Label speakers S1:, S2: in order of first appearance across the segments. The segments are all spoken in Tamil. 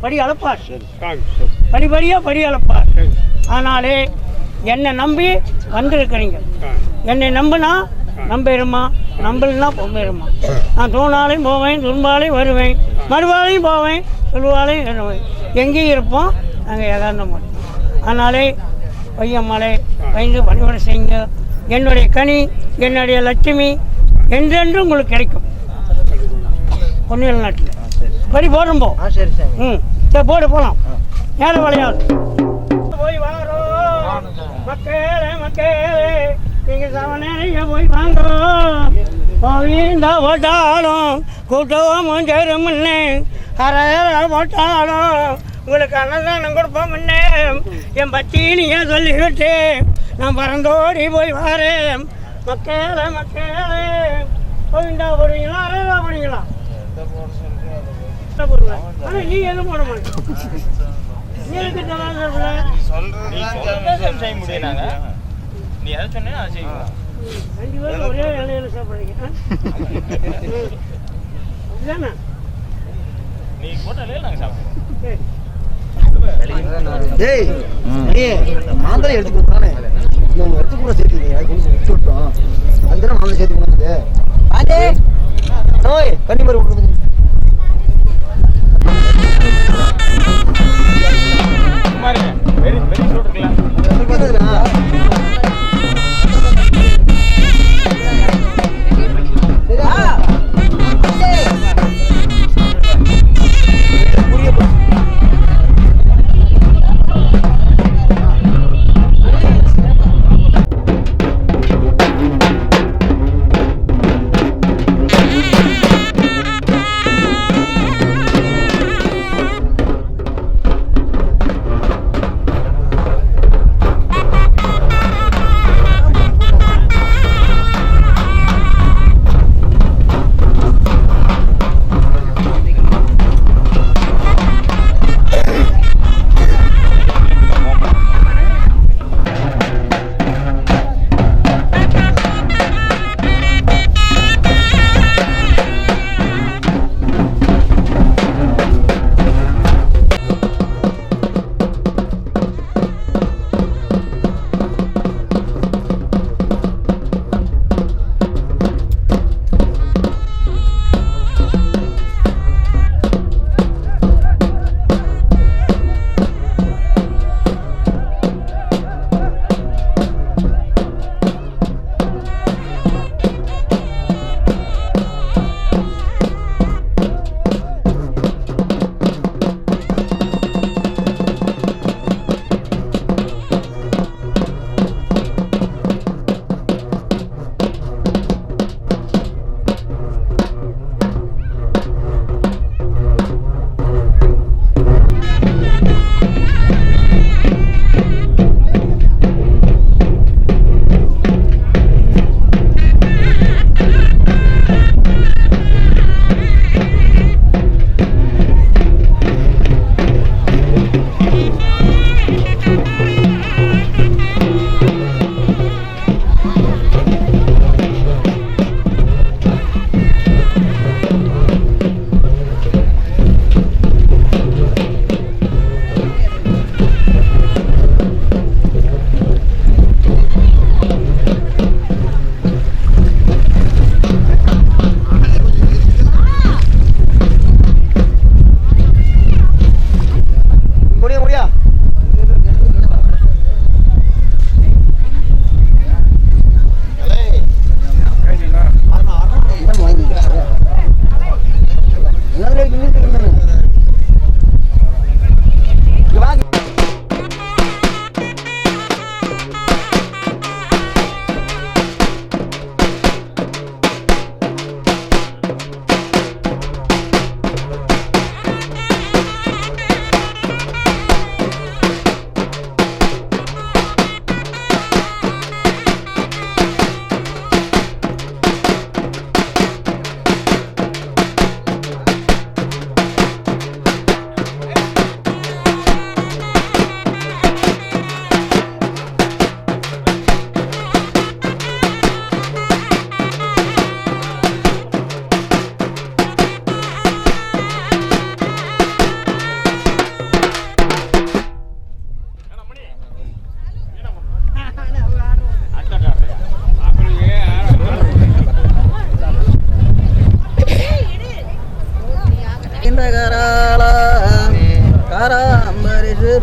S1: படி அளப்பார், படிப்படியாக படி அளப்பார். அதனாலே என்னை நம்பி வந்திருக்கிறீங்க. என்னை நம்பினா நம்பிடுமா, நம்பலைன்னா பொம்பிடுமா. நான் தூணாலையும் போவேன், துன்பாலையும் வருவேன், மறுவாலையும் போவேன், சொல்வாலையும் வருவேன். எங்கேயும் இருப்போம் நாங்கள் ஏகாந்த மாட்டோம். அதனாலே பையம்மாளே பயந்து பணிவிட செய்யுங்க. என்னுடைய கனி, என்னுடைய லட்சுமி என்றென்று உங்களுக்கு கிடைக்கும். பொன்னியல் நாட்டில் படி போடும்போ.
S2: சரி சரி.
S1: சரி போடு, போகலாம். நேரம் விளையாடு போய் வாரோம் மக்களே, மக்களே நீங்கள் சவனைய போய் வாங்கோம். கோவிந்தா போட்டாலும் கூட்டவும் சேருமுன்னே, அரையற போட்டாலும் உங்களுக்கு அன்னதானம் கொடுப்போம் முன்னே. என் பத்தினியை சொல்லிவிட்டு நான் பறந்தோடி போய் வாரேன். மக்களே, மக்களே கோவிந்தா போடுவீங்களா, அரையறா போடுவீங்களா? போடுவேன். ஆனால் நீ எதுவும் போட மாட்டேன். நீ எதுக்கு
S3: செய்ய முடியும். நாங்கள் நீ எதை சொன்னா அதை செய்வோம்.
S1: 2 பேரும் ஒரே வேலையில் சாப்பிட்றீங்க. அப்படிதானே?
S3: நீ போட்டாலே நாங்கள் சாப்பிடுவோம்.
S1: சரி.
S2: மாந்தரை எடுத்து கொடுத்தானே நம்ம எடுத்து கூட சேர்த்துக்கீங்க. வச்சு விட்டோம். அதுதான் மாந்தரை சேர்த்து கொடுக்குது. நோய் கன்னிமரி விடுறது.
S3: வெரி வெரி சொல்றீங்களா?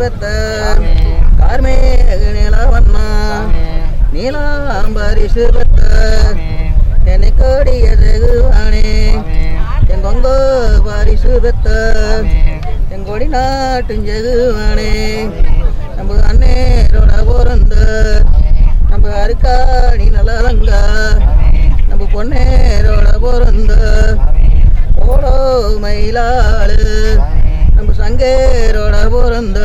S2: பெத்த கார்மேக நிலவண்ணா நீலாம்பரிசு பெத்த என்னை கோடிய ஜெகுவானே என் கொங்கோ பரிசு பெத்த என் கொடி நாட்டின் ஜெகுவானே நம்ம அண்ணேரோட பிறந்த நம்ம அருக்காணி நலங்க நம்ம பொன்னேரோட பிறந்த ஓடோ மயிலாளு நம்ம சங்கேரோட பிறந்த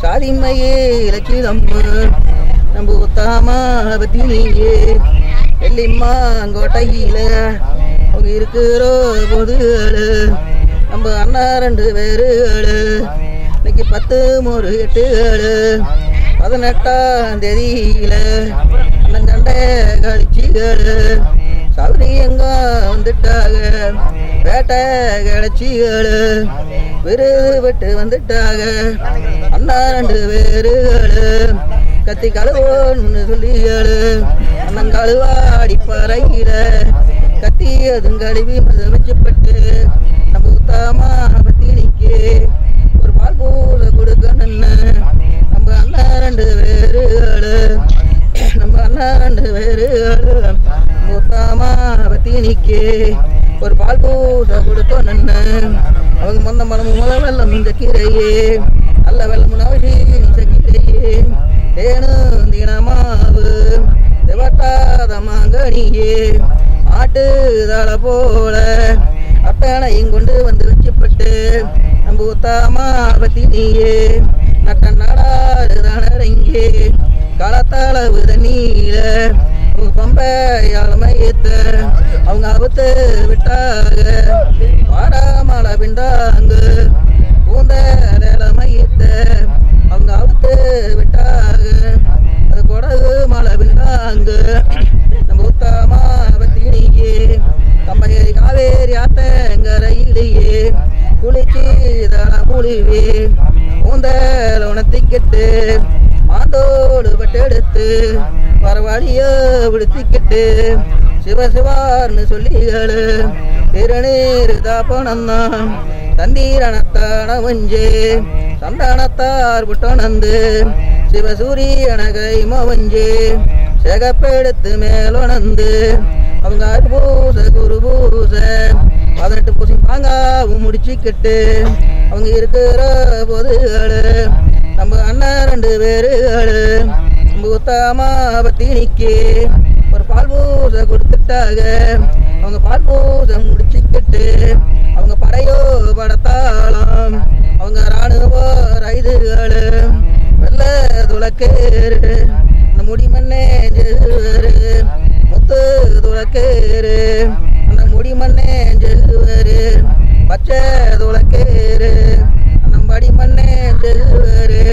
S2: சாதிமையே இலக்கிதம்பு நம்ம உத்தாமாபத்தினியே வெள்ளிம்மாங்கோட்டையில அவங்க இருக்கிற பொதுகளு நம்ம அண்ணா 2 பேருகளு இன்னைக்கு 10 ஒரு 8 18ஆம் தேதியில அண்ணன் கழிச்சிகளு சவுரி எங்க வந்துட்டாக வேட்டை கிளச்சிகளு விருது விட்டு வந்துட்டாக அண்ணா 2 பேருகளு கத்தி கழுவோன்னு சொல்லிகளு அண்ணன் கழுவாடி பறையில கத்தி அதுவும் கழுவி மதமிச்சுப்பட்டு நம்ம உத்தாமா பத்தினிக்கு ஒரு பால் பூசை கொடுக்கணுன்னு நம்ம அண்ணா 2 பேருகளு நம்ம அண்ணா 2 பேருகளு உத்தாமா பத்தினிக்கு ஒரு பால் பூசை கொடுக்கணுன்னு அவங்க மொந்த மலம் முத வெள்ளம் இந்த கீரையே நல்ல வெள்ளம் நவசி கீரையே தேனு தினமாவு செவட்டாத மாங்கனியே ஆட்டு தலை போல அத்தனையும் கொண்டு வந்து வச்சுப்பட்டு நம்ம உத்தாமா பத்தினியே நட்ட நாடாறு தானரங்கே களத்தளவு தண்ணீர பம்பையால் மையத்த அவங்க அவுத்து விட்டாங்க வாடாமலை பிண்டாங்க பூந்தல மையத்த அவங்க அவுத்து விட்டாங்க அது கொடகு மலை பிண்டாங்க நம்ம உத்தாமா பத்தினியே கம்பையரி காவேரி ஆத்தங்கரையிலேயே குளிச்சு தல புலிவே பூந்தல உணத்திக்கிட்டு மாந்தோடு பட்டெடுத்து பரவாடிய விடுத்திக்கிட்டு சிவசிவார்னு சொல்லிகளு திருநீர் தாப்பனந்தான் தந்தீரணத்தான வஞ்சே சந்தானத்தார் புட்டனந்து சிவசூரியன கைம வஞ்சே செகப்பெடுத்து மேலொணந்து அவங்க பூச குரு பூச 18 பூசி பாங்காவும் முடிச்சுக்கிட்டு அவங்க இருக்கிற பொதுகளு நம்ம அண்ணா 2 பேருகளு நம்ம உத்தாமா பத்தினிக்கு ஒரு பால் பூசை கொடுத்துட்டாங்க அவங்க பால் பூசை முடிச்சுக்கிட்டு அவங்க படையோ படத்தாளம் அவங்க ராணுவ ரைதுகளு வெள்ள துளக்கேறு அந்த முடிமண்ணே ஜெகுவரு முத்து துளக்கேறு அந்த முடிமண்ணே ஜெகுவரு பச்சை துளக்கேறு அந்த படிமண்ணே ஜெகுவரு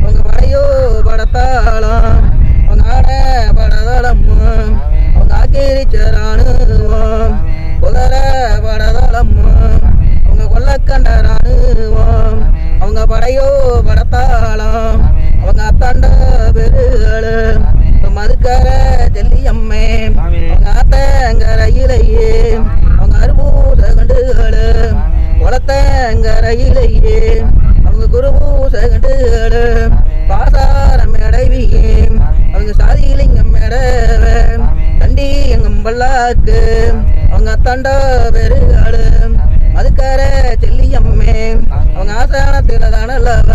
S2: அவங்க படையோ படத்தாளம் அவங்க ஆட படதளம்மா அவங்க ஆக்கிரிச்சரானுவோம் குதிர படதளம்மா அவங்க கொல்லக்கண்ட ராணுவோம் அவங்க படையோ படத்தாளம் அவங்க அத்தாண்ட பெருகளு மதுக்கர ஜல்லியம்மே அவங்க ஆத்தங்கரையிலேயே அவங்க அறுபூச கண்டுகளு குளத்தங்கரையிலேயே அவங்க குருபூச கண்டுகளு பாசாரம் மேடைவியே அவங்க சாதிலிங்கம் மேடவ தண்டி எங்கம் பல்லாக்கு அவங்க அத்தாண்ட பெருகளு மதுக்கர செல்லியம்மே அவங்க ஆசானத்தில் தானல்லவ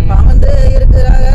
S2: பாமந்து இருக்கிறாங்க.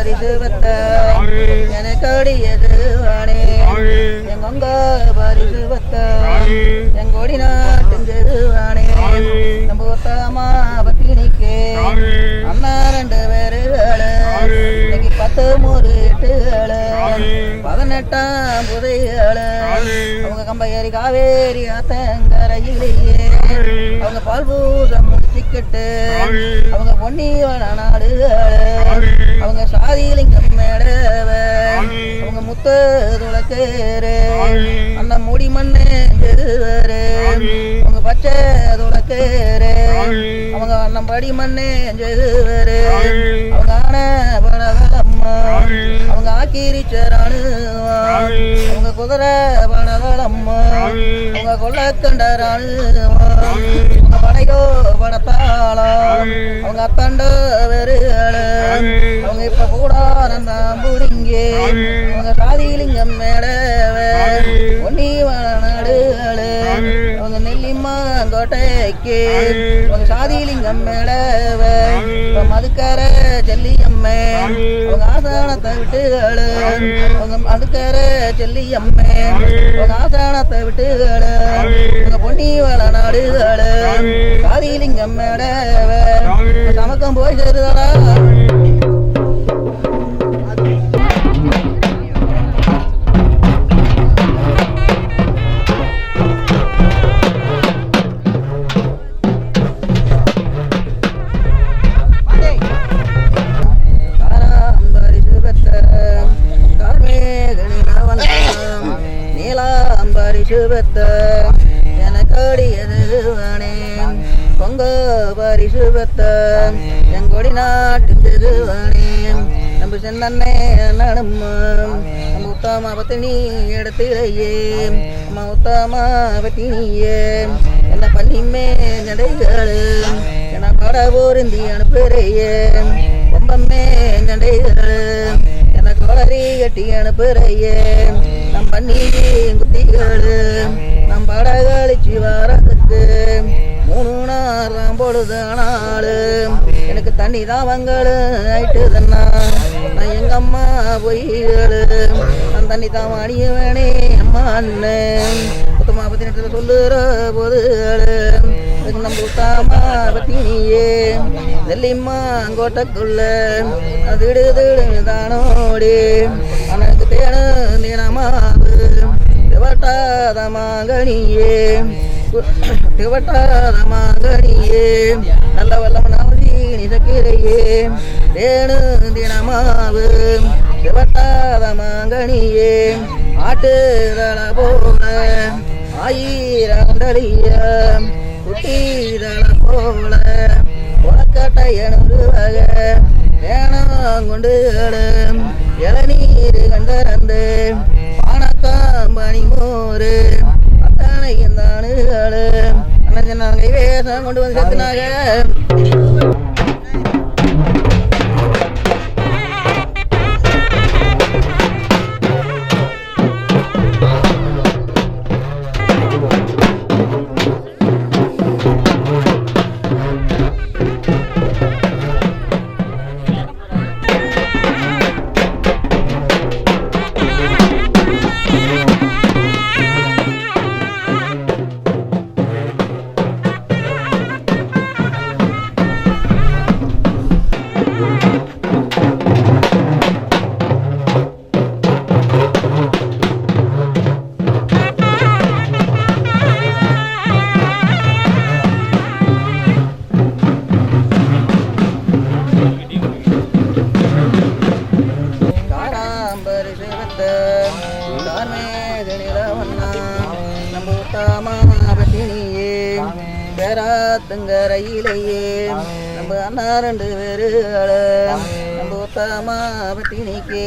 S4: பரிசு பெத்த எனக்கு அடியது வானே எங்கொங்க பரிசு பெத்த எங்கோடி நாட்டுஞ்சது வானே நம்ம ஒத்தாமா பத்தினிக்கு அண்ணா 2 பேரு இன்னைக்கு 10 3 8 18ஆம் புதையல அவங்க கம்பையரி காவேரி ஆத்தங்கரையிலேயே அவங்க பால் பூசம் முடிச்சுக்கிட்டு அவங்க பொன்னிவள நாடு அவங்க சாதிலிங்கம் மேடவ அவங்க முத்த துளக்கேரு அந்த முடி மண்ணு அவங்க பச்சை துளக்கேரு அவங்க அண்ணன் படி மண்ணு ஜெகுவரு அவங்க ஆன படவளம்மா அவங்க ஆக்கிரிச்சரானு அவங்க குதிரை படவளம்மா அவங்க கொள்ளக்கண்டரானு அவங்க படையோ படத்தாளா அவங்க அத்தண்ட வெறுகள அவங்க இப்ப கூடாரம் புடிங்க அவங்க சாதிலிங்கம் மேடவ பொன்னிவள நாடுகளு அவங்க நெல்லிமாங்கோட்டைக்கு அவங்க சாதிலிங்கம் மேடவ மதுக்கர செல்லியம்மே அவங்க ஆசானத்தை விட்டுகளு அவங்க மதுக்கர செல்லியம்மே அவங்க ஆசானத்தை விட்டுகளு அவங்க பொன்னிவள நாடுகளு சாதிலிங்கம் மேடவ சமக்கம் போய் சேருதடா பொங்க பரிசு பெத்த எங்கொடி நாட்டு நம்ம சென்னே நடம்மா நம்ம உத்தாமா பத்தினி இடத்திலேயே நம்ம உத்தாமா பத்தினியே என்ன பண்ணிமே நடைகள் என்ன கடை போருந்தி அனுப்புறையே ரொம்பமே நடைகள் என்ன கொளரி கட்டி அனுப்புறையே நம் பண்ணி குத்திகள் நம் படகழிச்சு வாரத்துக்கு 3 நாளாம் பொழுதானாலு எனக்கு தண்ணி தாவங்களு ஆயிட்டுதண்ணா நான் எங்க அம்மா பொய்களு நான் தண்ணி தாவ அணிய வேணே அம்மா அண்ணன் சுத்தமா பத்தி நேரத்தில் சொல்லுற போதுகளு நம்ம உத்தாமா பத்தினியே நெல்லிம்மா கோட்டைக்குள்ள திடு திடு தானோடி எனக்கு தேனு தினமாவு திவட்டாத மகனியே திவட்டாத மகனியே நல்ல வல்லம் நாமதீனி சக்கிரையே தேனு தினமாவு திவட்டாத மகனியே ஆட்டுதள போல 1000 தளிய குட்டிதள போல உனக்கட்டையனு வகை தேனாங்கொண்டு இளநீர் கண்டறந்து பானக்காம்பனி மோரு அத்தனையும் தானுகளு அண்ணன் கைவேசம் கொண்டு வந்து சேர்த்துனாங்க பேராத்தங்கரையிலேயே நம்ம அண்ணா 2 பேரு நம்ம ஒத்தாமா பட்டினிக்கு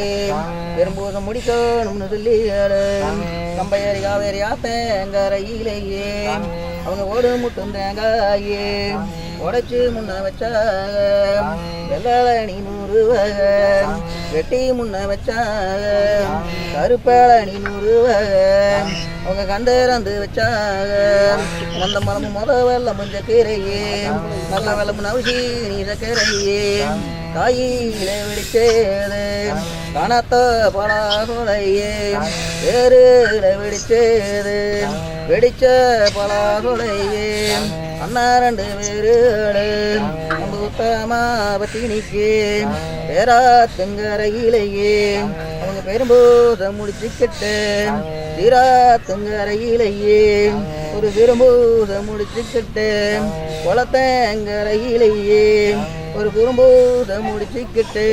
S4: பெரும்பூசம் முடிக்கணும்னு சொல்லி கம்பையரி காவேரி ஆத்தங்கரையிலேயே அவங்க ஓடு முட்டும் தேங்காயே உடைச்சு முன்ன வச்சாக வெள்ளி 100 வகை வெட்டி முன்ன வச்சாக கருப்பழனி 100 வகை அவங்க கண்டறந்து வச்சாக அந்த மரமும் வெள்ளம் கீரையே நல்ல வெள்ளம் நவசி நீ சக்கரையே தாயில வெடிச்சேது கனத்த பலாசொலையே வேறு வெடிச்சது வெடிச்ச பலாசொலையே அண்ணா 2 பேரு நம்ம உத்தமா பட்டினிக்கு பேராத்தங்கரையிலேயே அவங்க பெரும்போத முடிச்சுக்கிட்டு தீராத்தங்கரையிலேயே ஒரு பெரும்போத முடிச்சுக்கிட்டு குளத்தங்கரையிலேயே ஒரு குறும்போத முடிச்சுக்கிட்டு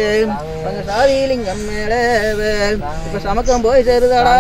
S4: அவங்க சாதிலிங்கம் மேல இப்ப சமக்கம் போய் சேருதாடா.